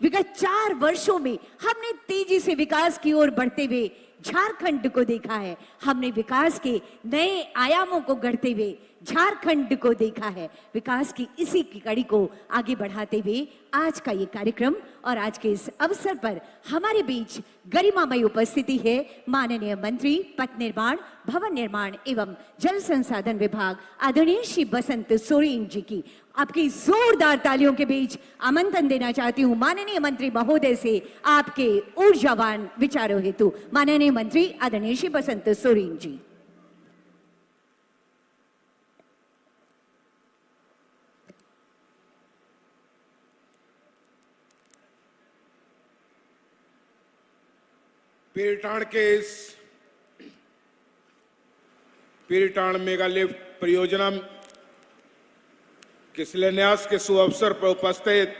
विगत 4 वर्षों में हमने तेजी से विकास की ओर बढ़ते हुए झारखंड को देखा है। हमने विकास के नए आयामों को गढ़ते हुए झारखंड को देखा है। विकास की इसी की कड़ी को आगे बढ़ाते हुए आज का ये कार्यक्रम और आज के इस अवसर पर हमारे बीच गरिमामय उपस्थिति है माननीय मंत्री पथ निर्माण, भवन निर्माण एवं जल संसाधन विभाग आदरणीय श्री बसंत सोरेन जी की। आपकी जोरदार तालियों के बीच आमंत्रण देना चाहती हूं माननीय मंत्री महोदय से आपके ऊर्जावान विचारों हेतु। माननीय मंत्री आदरणीय श्री बसंत सोरेन जी। पीरटाण मेगा लिफ्ट परियोजना के शिलान्यास के शुभ अवसर पर उपस्थित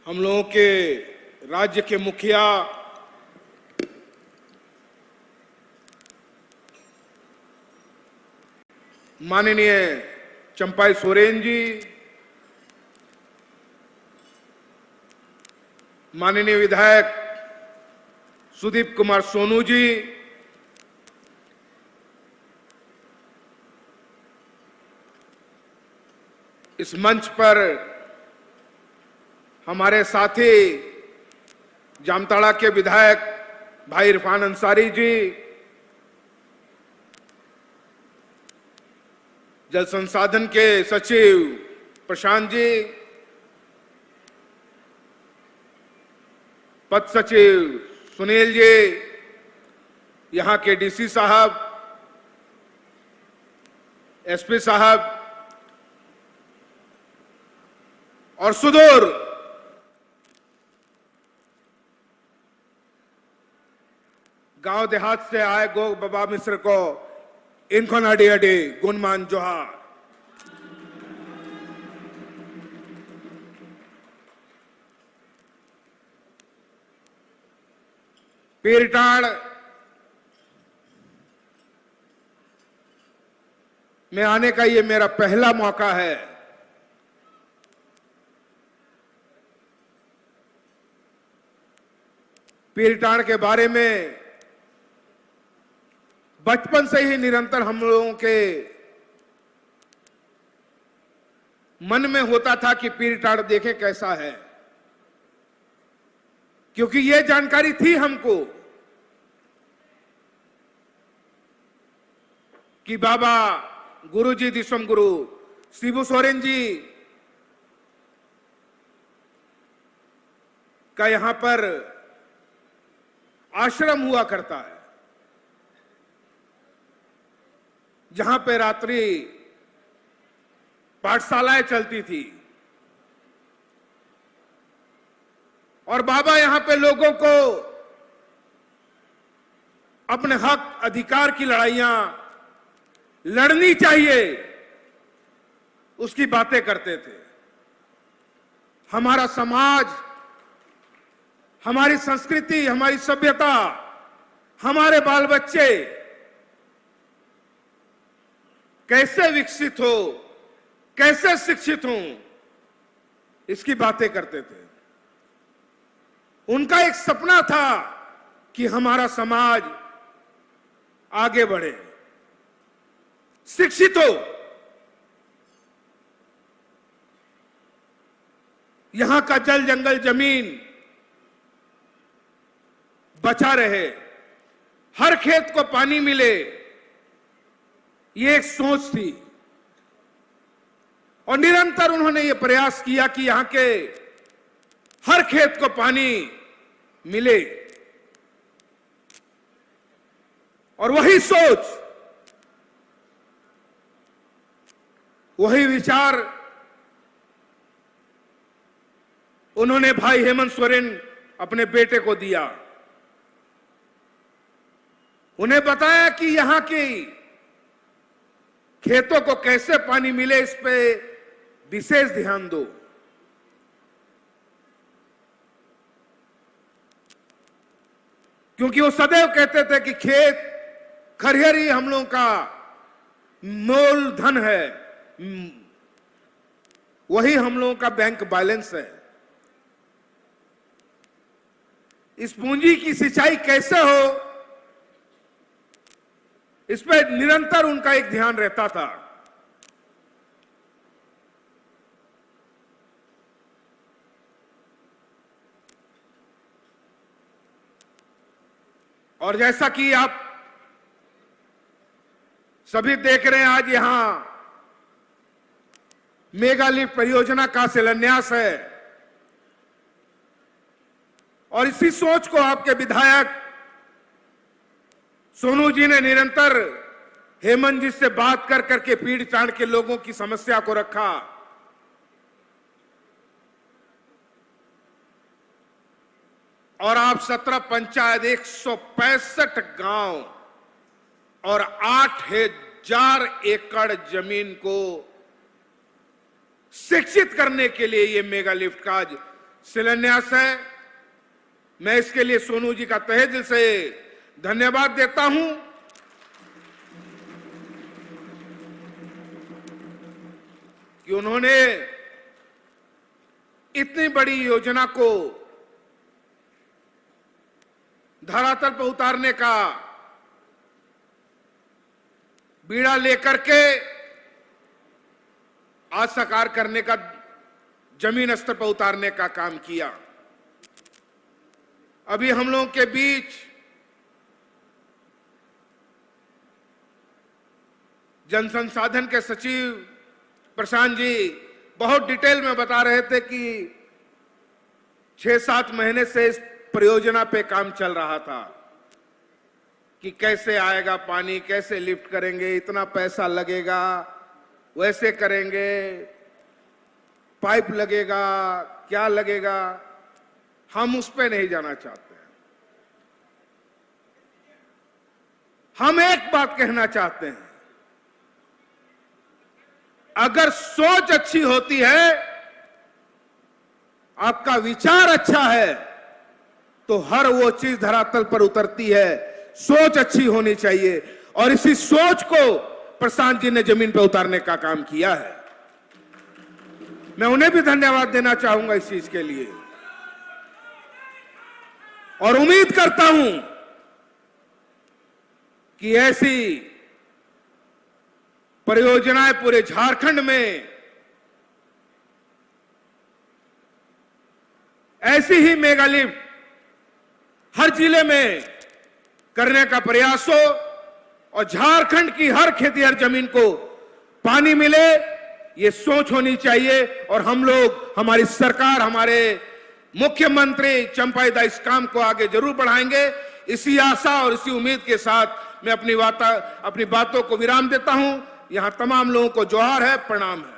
हम लोगों के राज्य के मुखिया माननीय चंपाई सोरेन जी, माननीय विधायक सुदीप कुमार सोनू जी, इस मंच पर हमारे साथी जामताड़ा के विधायक भाई इरफान अंसारी जी, जल संसाधन के सचिव प्रशांत जी, पथ सचिव सुनील जी, यहां के डीसी साहब, एसपी साहब और सुदूर गांव देहात से आए गो बाबा मिश्र को इनको नाडी अडी गुणमान जोहार। पीरटाण में आने का ये मेरा पहला मौका है। पीरटाण के बारे में बचपन से ही निरंतर हम लोगों के मन में होता था कि पीरटाण देखें कैसा है, क्योंकि यह जानकारी थी हमको कि बाबा गुरुजी दिशम गुरु शिबू सोरेन जी का यहां पर आश्रम हुआ करता है, जहां पे रात्रि पाठशालाएं चलती थी और बाबा यहां पे लोगों को अपने हक अधिकार की लड़ाइयां लड़नी चाहिए उसकी बातें करते थे। हमारा समाज, हमारी संस्कृति, हमारी सभ्यता, हमारे बाल बच्चे कैसे विकसित हो, कैसे शिक्षित हो, इसकी बातें करते थे। उनका एक सपना था कि हमारा समाज आगे बढ़े, शिक्षित हो, यहां का जल जंगल जमीन बचा रहे, हर खेत को पानी मिले, ये एक सोच थी। और निरंतर उन्होंने ये प्रयास किया कि यहां के हर खेत को पानी मिले। और वही सोच, वही विचार उन्होंने भाई हेमंत सोरेन अपने बेटे को दिया। उन्हें बताया कि यहां की खेतों को कैसे पानी मिले, इस पे विशेष ध्यान दो। क्योंकि वो सदैव कहते थे कि खेत खरिहर ही हम लोगों का मूल धन है, वही हम लोगों का बैंक बैलेंस है। इस पूंजी की सिंचाई कैसे हो, इस पर निरंतर उनका एक ध्यान रहता था। और जैसा कि आप सभी देख रहे हैं, आज यहां मेगा लिफ्ट परियोजना का शिलान्यास है और इसी सोच को आपके विधायक सोनू जी ने निरंतर हेमंत जी से बात कर करके पीड़ चाण के लोगों की समस्या को रखा। और आप 17 पंचायत, 165 गांव और 8000 एकड़ जमीन को शिक्षित करने के लिए ये मेगा लिफ्ट का आज शिलान्यास है। मैं इसके लिए सोनू जी का तहे दिल से धन्यवाद देता हूं कि उन्होंने इतनी बड़ी योजना को धरातल पर उतारने का बीड़ा लेकर के आज साकार करने का, जमीन स्तर पर उतारने का काम किया। अभी हम लोगों के बीच जन संसाधन के सचिव प्रशांत जी बहुत डिटेल में बता रहे थे कि 6-7 महीने से इस परियोजना पे काम चल रहा था कि कैसे आएगा पानी, कैसे लिफ्ट करेंगे, इतना पैसा लगेगा, वैसे करेंगे, पाइप लगेगा, क्या लगेगा। हम उस पे नहीं जाना चाहते हैं। हम एक बात कहना चाहते हैं, अगर सोच अच्छी होती है, आपका विचार अच्छा है, तो हर वो चीज धरातल पर उतरती है। सोच अच्छी होनी चाहिए और इसी सोच को प्रशांत जी ने जमीन पर उतारने का काम किया है। मैं उन्हें भी धन्यवाद देना चाहूंगा इस चीज के लिए और उम्मीद करता हूं कि ऐसी परियोजनाएं पूरे झारखंड में, ऐसी ही मेगा लिफ्ट हर जिले में करने का प्रयास हो और झारखंड की हर खेतीहर जमीन को पानी मिले, ये सोच होनी चाहिए। और हम लोग, हमारी सरकार, हमारे मुख्यमंत्री चंपाइदा इस काम को आगे जरूर बढ़ाएंगे। इसी आशा और इसी उम्मीद के साथ मैं अपनी बातों को विराम देता हूं। यहां तमाम लोगों को जोहार है, प्रणाम है।